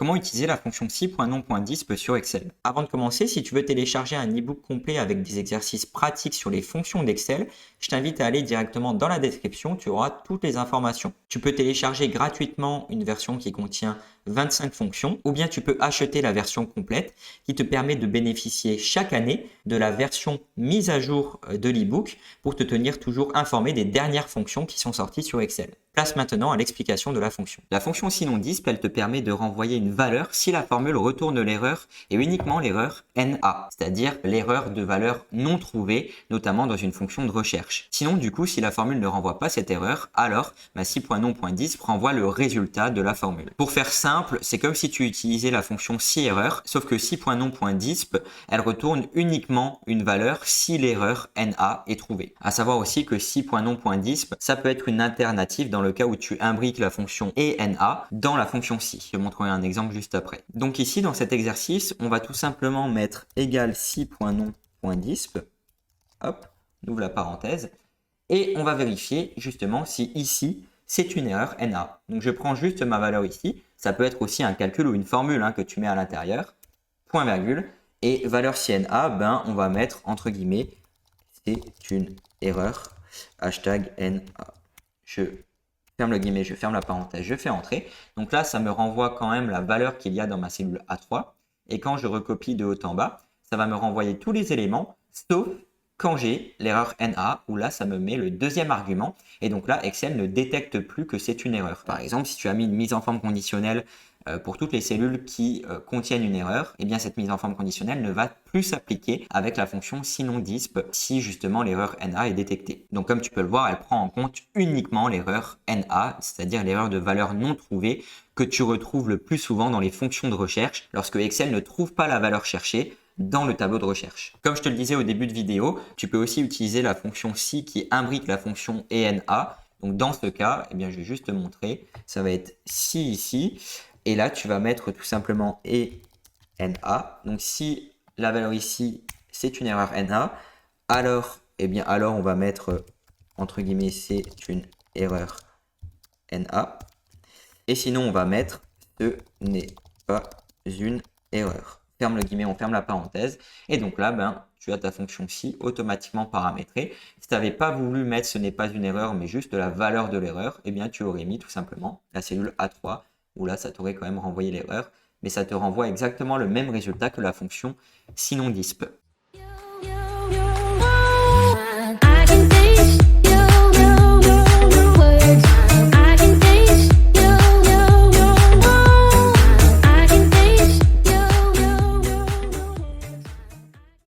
Comment utiliser la fonction si.nom.disp sur Excel? Avant de commencer, si tu veux télécharger un e-book complet avec des exercices pratiques sur les fonctions d'Excel, je t'invite à aller directement dans la description, tu auras toutes les informations. Tu peux télécharger gratuitement une version qui contient 25 fonctions ou bien tu peux acheter la version complète qui te permet de bénéficier chaque année de la version mise à jour de l'e-book pour te tenir toujours informé des dernières fonctions qui sont sorties sur Excel. Place maintenant à l'explication de la fonction. La fonction sinon-disp, elle te permet de renvoyer une valeur si la formule retourne l'erreur et uniquement l'erreur NA, c'est-à-dire l'erreur de valeur non trouvée, notamment dans une fonction de recherche. Sinon, du coup, si la formule ne renvoie pas cette erreur, alors si.nom.disp renvoie le résultat de la formule. Pour faire simple, c'est comme si tu utilisais la fonction si-erreur, sauf que si.nom.disp, elle retourne uniquement une valeur si l'erreur NA est trouvée. À savoir aussi que si.nom.disp, ça peut être une alternative dans le cas où tu imbriques la fonction ENA dans la fonction si. Je te montrerai un exemple juste après. Donc ici, dans cet exercice, on va tout simplement mettre égal si.nom.disp. Hop, on ouvre la parenthèse. Et on va vérifier justement si ici, c'est une erreur NA. Donc je prends juste ma valeur ici. Ça peut être aussi un calcul ou une formule que tu mets à l'intérieur. Point virgule. Et valeur si NA, on va mettre entre guillemets, c'est une erreur. Hashtag NA. Je ferme le guillemet, je ferme la parenthèse, je fais entrer. Donc là, ça me renvoie quand même la valeur qu'il y a dans ma cellule A3. Et quand je recopie de haut en bas, ça va me renvoyer tous les éléments, sauf quand j'ai l'erreur NA, où là, ça me met le deuxième argument. Et donc là, Excel ne détecte plus que c'est une erreur. Par exemple, si tu as mis une mise en forme conditionnelle pour toutes les cellules qui contiennent une erreur, eh bien cette mise en forme conditionnelle ne va plus s'appliquer avec la fonction sinon-disp si justement l'erreur NA est détectée. Donc comme tu peux le voir, elle prend en compte uniquement l'erreur NA, c'est-à-dire l'erreur de valeur non trouvée que tu retrouves le plus souvent dans les fonctions de recherche lorsque Excel ne trouve pas la valeur cherchée dans le tableau de recherche. Comme je te le disais au début de vidéo, tu peux aussi utiliser la fonction si qui imbrique la fonction ENA. Donc dans ce cas, eh bien, je vais juste te montrer, ça va être si ici. Et là, tu vas mettre tout simplement ENA. Donc, si la valeur ici, c'est une erreur NA, alors on va mettre, entre guillemets, c'est une erreur NA. Et sinon, on va mettre, ce n'est pas une erreur. Ferme le guillemet, on ferme la parenthèse. Et donc là, tu as ta fonction si automatiquement paramétrée. Si tu n'avais pas voulu mettre ce n'est pas une erreur, mais juste la valeur de l'erreur, eh bien, tu aurais mis tout simplement la cellule A3 où là, ça t'aurait quand même renvoyé l'erreur, mais ça te renvoie exactement le même résultat que la fonction sinon disp.